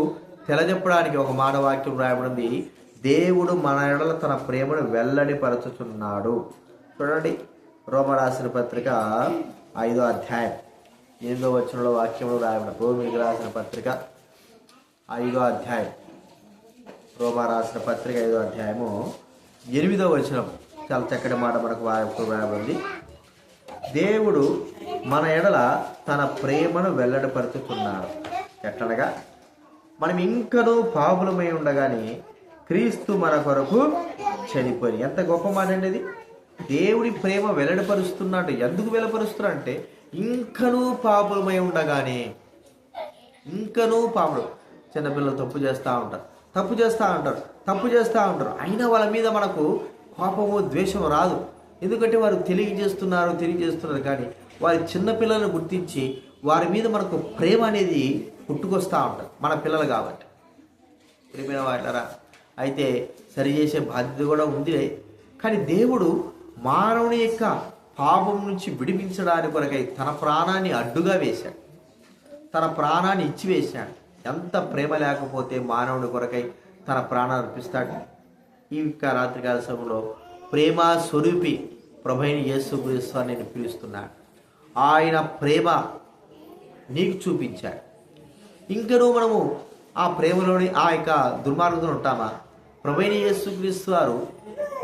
తెలజెప్పడానికి ఒక మానవాక్యం రాయబడింది, దేవుడు మన ఎడల తన ప్రేమను వెల్లడిపరచుచున్నాడు. చూడండి, రోమ రాసిన పత్రిక 5వ అధ్యాయం 8వ వచనంలో వాక్యంలో రాయబడి, రోమిలికి రాసిన పత్రిక 5వ అధ్యాయం, రోమా రాసిన పత్రిక 5వ అధ్యాయము 8వ వచనం చాలా చక్కటి మాట మనకు రాయబడింది. దేవుడు మన ఎడల తన ప్రేమను వెల్లడిపరుచుతున్నాడు. ఎట్లనగా మనం ఇంకనూ పాపులమై ఉండగానే క్రీస్తు మన కొరకు చనిపోయి. ఎంత గొప్ప మాట అండి ఇది. దేవుడి ప్రేమ వెల్లడిపరుస్తున్నాడు. ఎందుకు వెల్లడిపరుస్తున్నా అంటే ఇంకనూ పాపులమై ఉండగానే, ఇంకనూ పాపులు. చిన్నపిల్లలు తప్పు చేస్తూ ఉంటారు, అయినా వాళ్ళ మీద మనకు కోపము ద్వేషం రాదు. ఎందుకంటే వారు తెలియజేస్తున్నారు కానీ వారి చిన్నపిల్లలను గుర్తించి వారి మీద మనకు ప్రేమ అనేది పుట్టుకొస్తూ ఉంటుంది, మన పిల్లలు కాబట్టి. ప్రియమైన వాళ్ళరా, అయితే సరిచేసే బాధ్యత కూడా ఉంది. కానీ దేవుడు మానవుని యొక్క పాపం నుంచి విడిపించడానికి కొరకై తన ప్రాణాన్ని అడ్డుగా వేశాడు, తన ప్రాణాన్ని ఇచ్చివేశాడు. ఎంత ప్రేమ లేకపోతే మానవుని కొరకై తన ప్రాణాన్ని అర్పిస్తాడు. ఈ యొక్క రాత్రికాల సమయంలో ప్రేమ స్వరూపి ప్రభువైన యేసుక్రీస్తు అని నేను పిలుస్తున్నాడు. ఆయన ప్రేమ నీకు చూపించాడు. ఇంకనూ మనము ఆ ప్రేమలోని ఆ యొక్క దుర్మార్గంలో ఉంటామా? ప్రభువైన యేసుక్రీస్తు వారు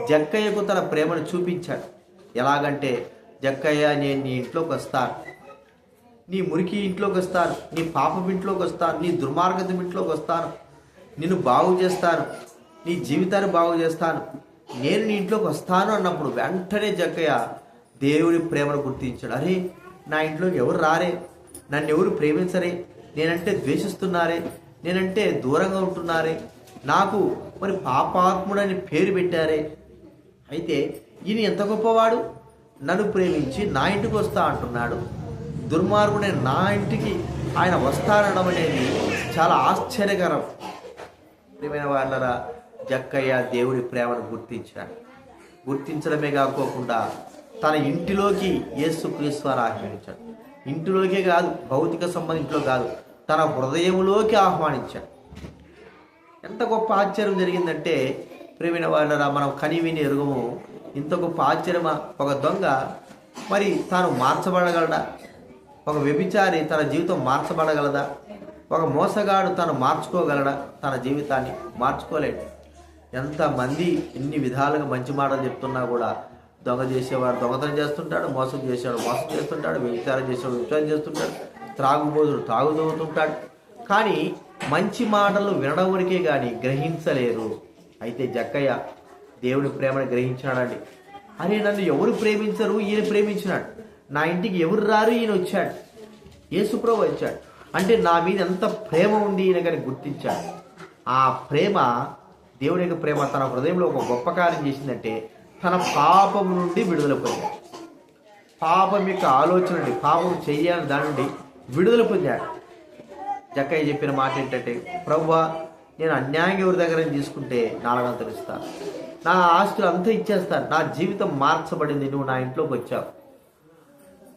జక్కయ్యకు తన ప్రేమను చూపించాడు. ఎలాగంటే, జక్కయ్య, నేను నీ ఇంట్లోకి వస్తాను, నీ మురికి ఇంట్లోకి వస్తాను, నీ పాపం ఇంట్లోకి వస్తాను, నీ దుర్మార్గత ఇంట్లోకి వస్తాను, నిన్ను బాగు చేస్తాను, నీ జీవితాన్ని బాగు చేస్తాను, నేను నీ ఇంట్లోకి వస్తాను అన్నప్పుడు వెంటనే జక్కయ్య దేవుడి ప్రేమను గుర్తించాడు. అరే, నా ఇంట్లోకి ఎవరు రారే, నన్ను ఎవరు ప్రేమించరే, నేనంటే ద్వేషిస్తున్నారే, నేనంటే దూరంగా ఉంటున్నారే, నాకు మరి పాపాత్ముడని పేరు పెట్టారే, అయితే ఈయన ఎంత గొప్పవాడు, నన్ను ప్రేమించి నా ఇంటికి వస్తా అంటున్నాడు, దుర్మార్గుడే నా ఇంటికి ఆయన వస్తానడం అనేది చాలా ఆశ్చర్యకరం. ప్రియమైన వాళ్ళరా, జక్కయ్య దేవుడి ప్రేమను గుర్తించాడు. గుర్తించడమే కాకోకుండా తన ఇంటిలోకి యేసుక్రీస్తు వారు ఆహ్వానించాడు. ఇంటిలోకే కాదు, భౌతిక సంబంధం ఇంట్లో కాదు, తన హృదయంలోకి ఆహ్వానించాడు. ఎంత గొప్ప ఆశ్చర్యం జరిగిందంటే ప్రియమైన వాళ్ళరా, మనం కని విని ఎరుగము. ఇంత గొప్ప ఆశ్చర్యమా? ఒక దొంగ మరి తాను మార్చబడగలడా? ఒక వ్యభిచారి తన జీవితం మార్చబడగలదా? ఒక మోసగాడు తను మార్చుకోగలడా? తన జీవితాన్ని మార్చుకోలేడు. ఎంతమంది ఎన్ని విధాలుగా మంచి మాటలు చెప్తున్నా కూడా దొంగ చేసేవాడు దొంగతనం చేస్తుంటాడు, మోసం చేసేవాడు మోసం చేస్తుంటాడు, వ్యభిచారం చేసేవాడు వ్యభిచారం చేస్తుంటాడు, త్రాగుబోతుడు త్రాగుదవుతుంటాడు. కానీ మంచి మాటలు వినడం వరకే కానీ గ్రహించలేరు. అయితే జక్కయ్య దేవుని ప్రేమను గ్రహించాడండి. అరే, నన్ను ఎవరు ప్రేమించరు, ఈయన ప్రేమించినాడు. నా ఇంటికి ఎవరు రారు, ఈయన వచ్చాడు, యేసుప్రభు వచ్చాడు. అంటే నా మీద ఎంత ప్రేమ ఉంది ఈయన కానీ గుర్తించాడు. ఆ ప్రేమ, దేవుని యొక్క ప్రేమ తన హృదయంలో ఒక గొప్ప కార్యం చేసిందంటే తన పాపం నుండి విడుదల పొందాడు. పాపం యొక్క ఆలోచన నుండి, పాపం చెయ్యాలని దాని నుండి విడుదల పొందాడు. జక్కయ్య చెప్పిన మాట ఏంటంటే, ప్రభువా, నేను అన్యాయంగా ఎవరి దగ్గర తీసుకుంటే నాలుగంతలు ఇస్తాను, నా ఆస్తులు అంతా ఇచ్చేస్తాను, నా జీవితం మార్చబడింది, నువ్వు నా ఇంట్లోకి వచ్చావు,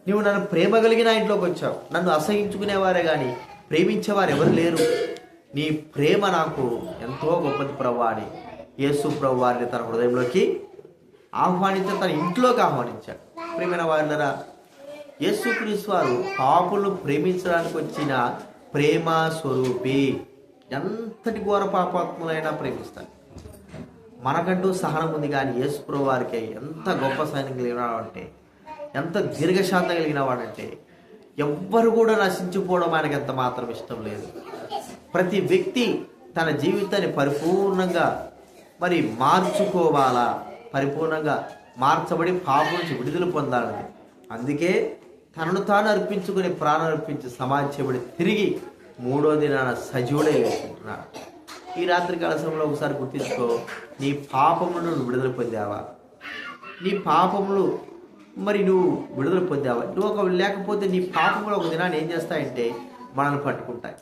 నువ్వు నన్ను ప్రేమ కలిగి నా ఇంట్లోకి వచ్చావు, నన్ను అసహించుకునేవారే కానీ ప్రేమించేవారు ఎవరు లేరు, నీ ప్రేమ నాకు ఎంతో గొప్పది ప్రభువా అని యేసు ప్రభు వారిని తన హృదయంలోకి ఆహ్వానించాడు, తన ఇంట్లోకి ఆహ్వానించాడు. ప్రేమైన వారినరా, యేసుక్రీస్తు వారు పాపులను ప్రేమించడానికి వచ్చిన ప్రేమ స్వరూపి. ఎంతటి ఘోర పాపాత్ములైనా ప్రేమిస్తాడు. మనకంటూ సహనం ఉంది, కానీ యేసు ప్రభు వారికి ఎంత గొప్ప సహనం కలిగిన వాడంటే, ఎంత దీర్ఘశాంతం కలిగిన వాడంటే, ఎవ్వరు కూడా నశించిపోవడం ఆయనకి ఎంత మాత్రం ఇష్టం లేదు. ప్రతి వ్యక్తి తన జీవితాన్ని పరిపూర్ణంగా మరి మార్చుకోవాలా, పరిపూర్ణంగా మార్చబడి పాపం నుంచి విడుదల పొందాలని. అందుకే తనను తాను అర్పించుకుని ప్రాణం అర్పించి సమాధి చేయబడి తిరిగి మూడో దినాన సజీవుడే వేసుకుంటున్నాడు. ఈ రాత్రి కాల సమయంలో ఒకసారి గుర్తించుకో, నీ పాపములు నువ్వు విడుదల పొందావా? నీ పాపములు మరి నువ్వు విడుదల పొందావా? నువ్వు ఒక లేకపోతే నీ పాపములు ఒక దినాన్ని ఏం చేస్తాయంటే మనల్ని పట్టుకుంటాయి.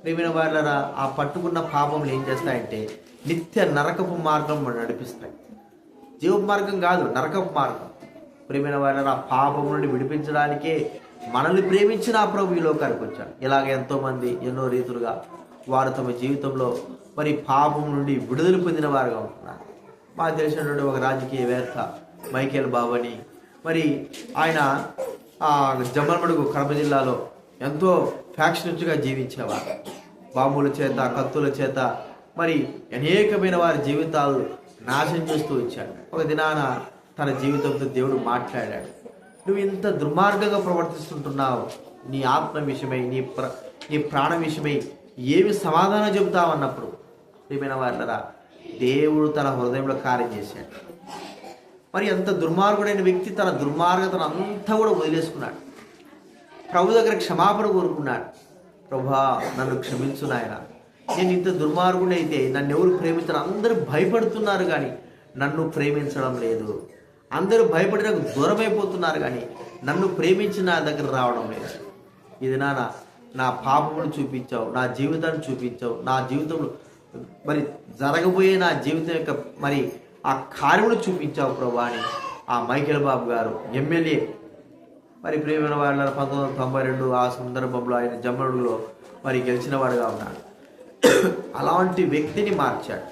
ప్రియమైన వాళ్ళరా, ఆ పట్టుకున్న పాపములు ఏం చేస్తాయంటే నిత్య నరకపు మార్గం నడిపిస్తాయి. జీవ మార్గం కాదు, నరకపు మార్గం. ప్రియమైన వాళ్ళరా, పాపం నుండి విడిపించడానికే మనల్ని ప్రేమించిన ఆ ప్రభు ఈ లోకానికి వచ్చాడు. ఇలాగ ఎంతోమంది ఎన్నో రీతులుగా వారు తమ జీవితంలో మరి పాపం నుండి విడుదల పొందిన వారుగా ఉంటున్నారు. మాకు తెలిసినటువంటి ఒక రాజకీయవేత్త మైకేల్ బాబు అని, మరి ఆయన జమ్మలమడుగు కడప జిల్లాలో ఎంతో ఫ్యాక్షనిస్ట్గా జీవించేవారు. బాంబుల చేత, కత్తుల చేత మరి అనేకమైన వారి జీవితాలు నాశనం చేస్తూ వచ్చాడు. ఒక దినాన తన జీవితంతో దేవుడు మాట్లాడాడు. నువ్వు ఇంత దుర్మార్గంగా ప్రవర్తిస్తుంటున్నావు, నీ ఆత్మ విషయమై, నీ ప్రాణ విషయమై ఏమి సమాధానం చెబుతావు అన్నప్పుడు ప్రియమైన వాళ్ళరా, దేవుడు తన హృదయంలో కార్యం చేశాడు. మరి అంత దుర్మార్గుడైన వ్యక్తి తన దుర్మార్గతను అంతా కూడా వదిలేసుకున్నాడు. ప్రభు దగ్గర క్షమాపణ కోరుకున్నాడు. ప్రభా, నన్ను క్షమించు నాయన, నేను ఇంత దుర్మార్గుడైతే నన్ను ఎవరు ప్రేమించరు, అందరూ భయపడుతున్నారు కానీ నన్ను ప్రేమించడం లేదు, అందరూ భయపడి నాకు దూరమైపోతున్నారు కానీ నన్ను ప్రేమించి నా దగ్గర రావడం లేదు. ఇది నా పాపమును చూపించావు, నా జీవితాన్ని చూపించావు, నా జీవితంలో మరి జరగబోయే నా జీవితం యొక్క మరి ఆ కార్యములు చూపించావు ప్రభా అని ఆ మైకేల్ బాబు గారు ఎమ్మెల్యే, మరి ప్రియమైన వాళ్ళ 1992 ఆ సందర్భంలో ఆయన జమ్మడుగులో మరి గెలిచిన వాడుగా ఉన్నాడు. అలాంటి వ్యక్తిని మార్చాడు.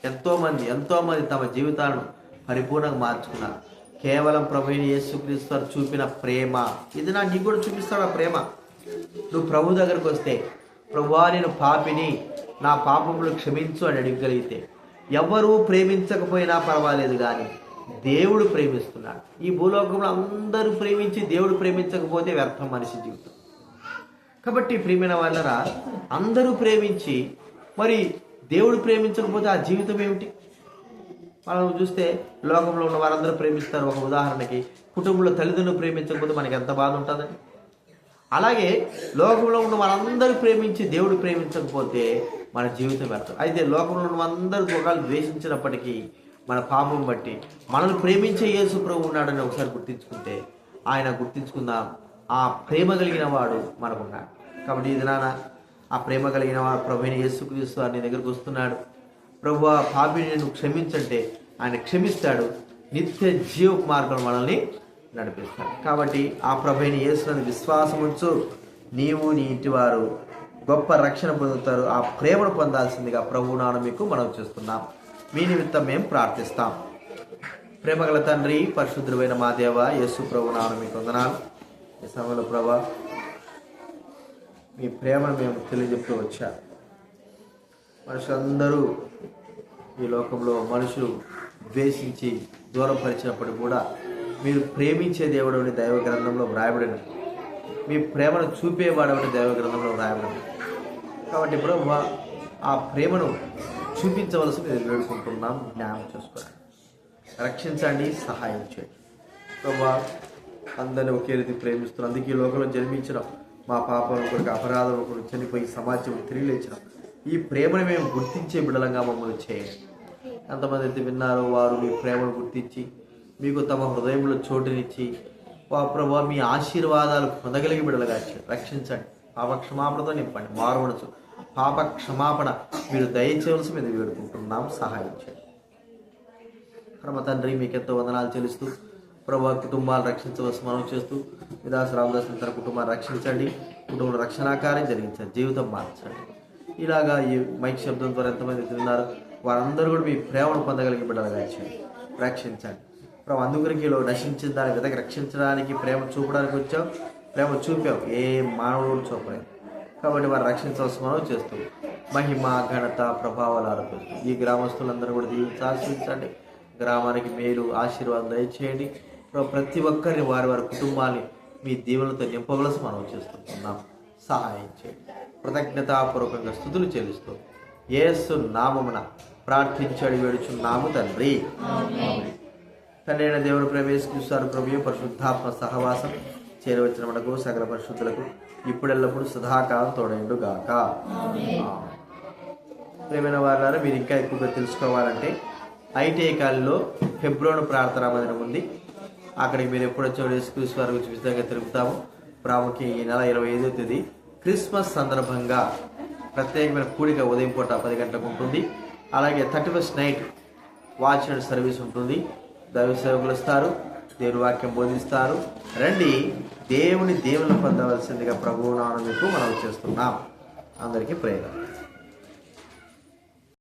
ఎంతోమంది తమ జీవితాలను పరిపూర్ణంగా మార్చుకున్నారు. కేవలం ప్రభువైన యేసుక్రీస్తు వారు చూపిన ప్రేమ ఇది నీకు కూడా చూపిస్తాడు. ఆ ప్రేమ నువ్వు ప్రభు దగ్గరకు వస్తే, ప్రభువా నేను పాపిని, నా పాపములు క్షమించు అని అడగగలిగితే, ఎవరు ప్రేమించకపోయినా పర్వాలేదు కానీ దేవుడు ప్రేమిస్తున్నాడు. ఈ భూలోకంలో అందరూ ప్రేమించి దేవుడు ప్రేమించకపోతే వ్యర్థం మనిషి జీవితం. కాబట్టి ప్రియమైన వాళ్ళరా, అందరూ ప్రేమించి మరి దేవుడు ప్రేమించకపోతే ఆ జీవితం ఏమిటి? మనం చూస్తే లోకంలో ఉన్న వారందరూ ప్రేమిస్తారు. ఒక ఉదాహరణకి కుటుంబంలో తల్లిదండ్రులు ప్రేమించకపోతే మనకి ఎంత బాధ ఉంటుందండి. అలాగే లోకంలో ఉన్న వారందరూ ప్రేమించి దేవుడు ప్రేమించకపోతే మన జీవితం వ్యర్థం. అయితే లోకంలో ఉన్న అందరూ ఒకళ్ళు ద్వేషించినప్పటికీ మన పాపం బట్టి మనల్ని ప్రేమించే యేసు ప్రభు ఉన్నాడని ఒకసారి గుర్తించుకుంటే, ఆయన గుర్తించుకుందాం, ఆ ప్రేమ కలిగిన వాడు మనకున్నాడు. కాబట్టి ఇది నాన్న ఆ ప్రేమ కలిగిన వాడు ప్రభువైన యేసుక్రీస్తు నీ దగ్గరకు వస్తున్నాడు. ప్రభువా, పాపిని నేను క్షమించంటే ఆయన క్షమిస్తాడు, నిత్య జీవ మార్గం మనల్ని నడిపిస్తాడు. కాబట్టి ఆ ప్రభువైన యేసుని విశ్వాసం ఉంచు, నీవు నీ ఇంటి వారు గొప్ప రక్షణ పొందుతారు. ఆ ప్రేమను పొందాల్సిందిగా ప్రభువు నాన్న మీకు మనం చేస్తున్నాం. మీ నిమిత్తం మేము ప్రార్థిస్తాం. ప్రేమగల తండ్రి, పరిశుద్ధుడైన మా దేవ, యేసు ప్రభు నాన్న మీకు వందనాలు. ఈ సమయంలో ప్రభా, మీ ప్రేమను మేము తెలియజెప్తూ వచ్చాము. మనుషులందరూ ఈ లోకంలో మనుషులు ద్వేషించి దూరం పరిచినప్పటికీ కూడా మీరు ప్రేమించే దేవుడని దైవ గ్రంథంలో వ్రాయబడిన, మీ ప్రేమను చూపేవాడని దైవ గ్రంథంలో వ్రాయబడిన. కాబట్టి ప్రభు, ఆ ప్రేమను చూపించవలసి మేము వేడుకుంటున్నాం. జ్ఞానం చేసుకోండి, రక్షించండి, సహాయం చేయండి. ప్రభు, అందరినీ ఒకే రీతి ప్రేమిస్తున్నాం. అందుకే ఈ లోకంలో జన్మించిన మా పాపం కొరకు, అపరాధం కొరకు చనిపోయి సమాజం తిరిగి లేచిన ఈ ప్రేమను మేము గుర్తించే బిడ్డలంగా మమ్మల్ని చేయండి. ఎంతమంది అయితే విన్నారో వారు మీ ప్రేమను గుర్తించి మీకు తమ హృదయంలో చోటునిచ్చి ప్రభు మీ ఆశీర్వాదాలు పొందగలిగి బిడ్డలుగా రక్షించండి. పాప క్షమాపణతో నింపండి. మారు మనసు పాప క్షమాపణ మీరు దయచేయవలసి మీద వేడుకుంటున్నాం. సహాయం చేయండి. పరమ తండ్రి, మీకెంతో వందనాలు చెల్లిస్తూ ప్రభు కుటుంబాలు రక్షించవలసి మనం చేస్తూ విదాస్ రామదాస్ తన కుటుంబాన్ని రక్షించండి, కుటుంబంలో రక్షణాకార్యం జరిగించండి, జీవితం మార్చండి. ఇలాగా ఈ మైక్ శబ్దం ద్వారా ఎంతమంది తిన్నారు వారందరూ కూడా మీ ప్రేమను పొందగలిగి బిడ్డలుగా రక్షించండి. ప్రభు అందుగురికిలో నశించిన దాని వెతకి రక్షించడానికి ప్రేమ చూపడానికి వచ్చావు, ప్రేమ చూపావు, ఏ మానవుడు చూపలేదు. కాబట్టి వారు రక్షించవలసి మనం చేస్తూ మహిమ ఘనత ప్రభావాలు ఆరోపిస్తూ ఈ గ్రామస్తులందరూ కూడా దీవించి ఆశీర్వదించండి. గ్రామానికి మేలు ఆశీర్వాదం దయచేయండి. ప్రతి ఒక్కరిని వారి వారి కుటుంబాన్ని మీ దీవులతో నింపవలసి మనం చేస్తున్నాం. సహాయం చేయండి. కృతజ్ఞతాపూర్వకంగా స్తుతులు చెల్లిస్తూ యేసు నామమున ప్రార్థించడి వేడుచున్నాము తండ్రి. తండ్రి అయిన దేవుని ప్రవేశిస్తారు ప్రభు పరిశుద్ధాత్మ సహవాసం చేరవచ్చిన మనకు సకల పరిశుద్ధులకు ఇప్పుడెల్లప్పుడు సదాకాలం తోడైండు గాక. ప్రేమైన వారు మీరు ఇంకా ఎక్కువగా తెలుసుకోవాలంటే ఐటీఐ కాలేజీలో ఫిబ్రవరి ప్రార్థనా మందిరం ఉంది. అక్కడికి మీరు ఎప్పుడు వచ్చారో యేసుక్రీస్తు వారి గురించి విధంగా తెలుపుతాము. ప్రాముఖ్యం ఈ నెల 25వ తేదీ క్రిస్మస్ సందర్భంగా ప్రత్యేకమైన కూడిక ఉదయం పూట 10 గంటలకు ఉంటుంది. అలాగే 31st night watch and service ఉంటుంది. దైవ సేవకులు ఇస్తారు, దేవుని వాక్యం బోధిస్తారు. రండి, దేవుని పొందవలసిందిగా ప్రభువు నామమున మీకు మనం చేస్తున్నాం. అందరికీ ప్రేమ.